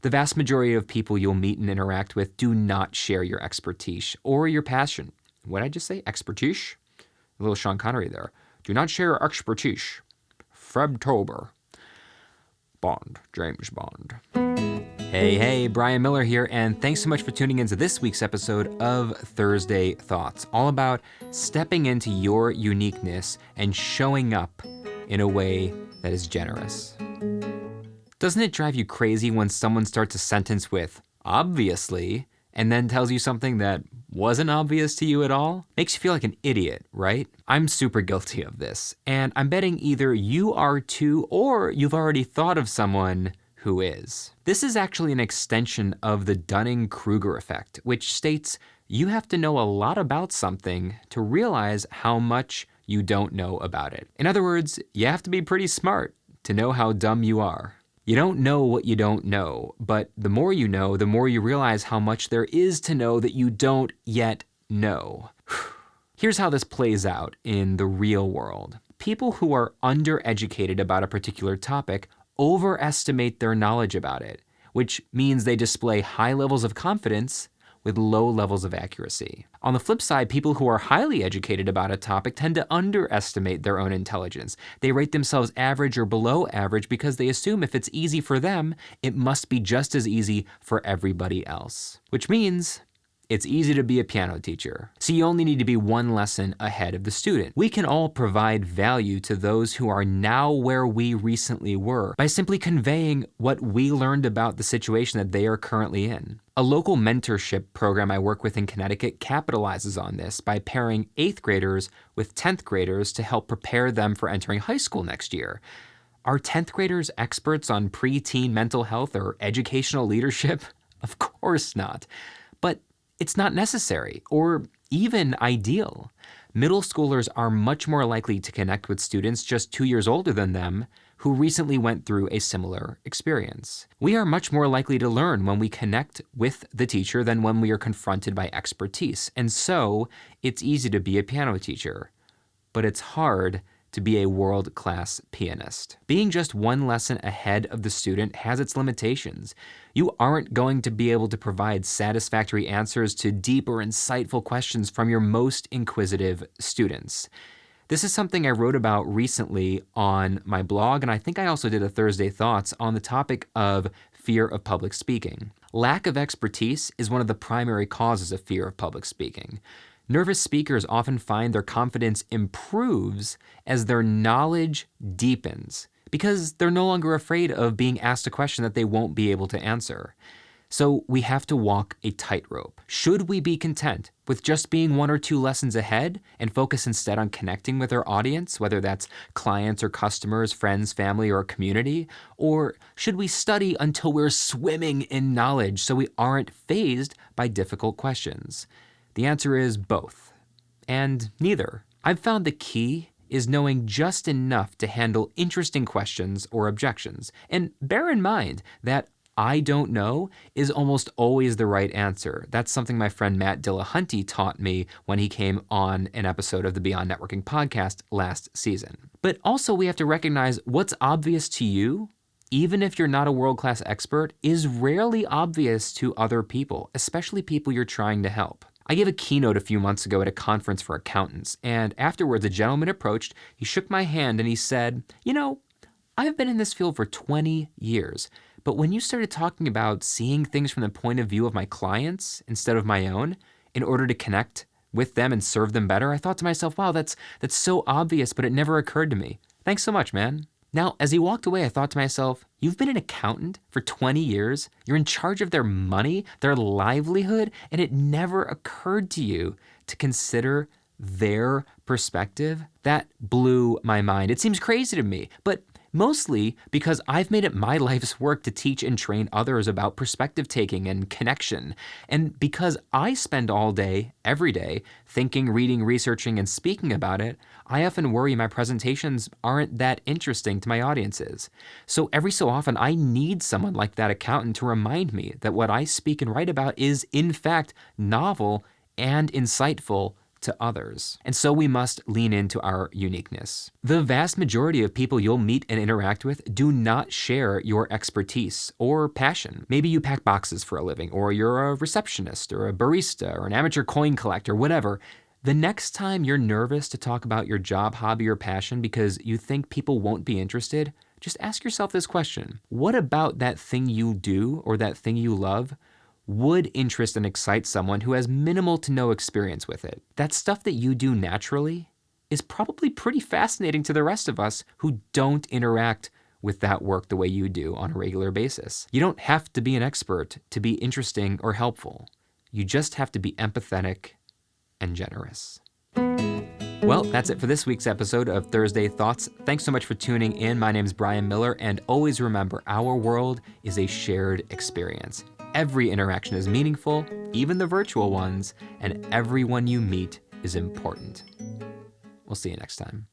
The vast majority of people you'll meet and interact with do not share your expertise or your passion. What did I just say? Expertise? A little Sean Connery there. Do not share your expertise. Frebtober. Bond. James Bond. Hey, Brian Miller here, and thanks so much for tuning into this week's episode of Thursday Thoughts, all about stepping into your uniqueness and showing up in a way that is generous. Doesn't it drive you crazy when someone starts a sentence with, obviously, and then tells you something that wasn't obvious to you at all? Makes you feel like an idiot, right? I'm super guilty of this, and I'm betting either you are too, or you've already thought of someone who is. This is actually an extension of the Dunning-Kruger effect, which states you have to know a lot about something to realize how much you don't know about it. In other words, you have to be pretty smart to know how dumb you are. You don't know what you don't know, but the more you know, the more you realize how much there is to know that you don't yet know. Here's how this plays out in the real world. People who are undereducated about a particular topic overestimate their knowledge about it, which means they display high levels of confidence with low levels of accuracy. On the flip side, people who are highly educated about a topic tend to underestimate their own intelligence. They rate themselves average or below average because they assume if it's easy for them, it must be just as easy for everybody else. Which means it's easy to be a piano teacher. So you only need to be one lesson ahead of the student. We can all provide value to those who are now where we recently were by simply conveying what we learned about the situation that they are currently in. A local mentorship program I work with in Connecticut capitalizes on this by pairing 8th graders with 10th graders to help prepare them for entering high school next year. Are 10th graders experts on preteen mental health or educational leadership? Of course not. But it's not necessary or even ideal. Middle schoolers are much more likely to connect with students just 2 years older than them who recently went through a similar experience. We are much more likely to learn when we connect with the teacher than when we are confronted by expertise. And so it's easy to be a piano teacher, but it's hard to be a world-class pianist. Being just one lesson ahead of the student has its limitations. You aren't going to be able to provide satisfactory answers to deep or insightful questions from your most inquisitive students. This is something I wrote about recently on my blog, and I think I also did a Thursday Thoughts on the topic of fear of public speaking. Lack of expertise is one of the primary causes of fear of public speaking. Nervous speakers often find their confidence improves as their knowledge deepens because they're no longer afraid of being asked a question that they won't be able to answer. So we have to walk a tightrope. Should we be content with just being 1 or 2 lessons ahead and focus instead on connecting with our audience, whether that's clients or customers, friends, family, or community? Or should we study until we're swimming in knowledge so we aren't fazed by difficult questions? The answer is both, and neither. I've found the key is knowing just enough to handle interesting questions or objections. And bear in mind that I don't know is almost always the right answer. That's something my friend Matt Dillahunty taught me when he came on an episode of the Beyond Networking podcast last season. But also we have to recognize what's obvious to you, even if you're not a world-class expert, is rarely obvious to other people, especially people you're trying to help. I gave a keynote a few months ago at a conference for accountants, and afterwards a gentleman approached, he shook my hand and he said, I've been in this field for 20 years, but when you started talking about seeing things from the point of view of my clients instead of my own, in order to connect with them and serve them better, I thought to myself, wow, that's so obvious, but it never occurred to me. Thanks so much, man. Now, as he walked away, I thought to myself, you've been an accountant for 20 years, you're in charge of their money, their livelihood, and it never occurred to you to consider their perspective? That blew my mind. It seems crazy to me, but mostly because I've made it my life's work to teach and train others about perspective taking and connection. And because I spend all day, every day, thinking, reading, researching, and speaking about it, I often worry my presentations aren't that interesting to my audiences. So every so often, I need someone like that accountant to remind me that what I speak and write about is, in fact, novel and insightful to others. And so we must lean into our uniqueness. The vast majority of people you'll meet and interact with do not share your expertise or passion. Maybe you pack boxes for a living, or you're a receptionist, or a barista, or an amateur coin collector, whatever. The next time you're nervous to talk about your job, hobby, or passion because you think people won't be interested, just ask yourself this question. What about that thing you do or that thing you love would interest and excite someone who has minimal to no experience with it? That stuff that you do naturally is probably pretty fascinating to the rest of us who don't interact with that work the way you do on a regular basis. You don't have to be an expert to be interesting or helpful. You just have to be empathetic and generous. Well, that's it for this week's episode of Thursday Thoughts. Thanks so much for tuning in. My name is Brian Miller, and always remember, our world is a shared experience. Every interaction is meaningful, even the virtual ones, and everyone you meet is important. We'll see you next time.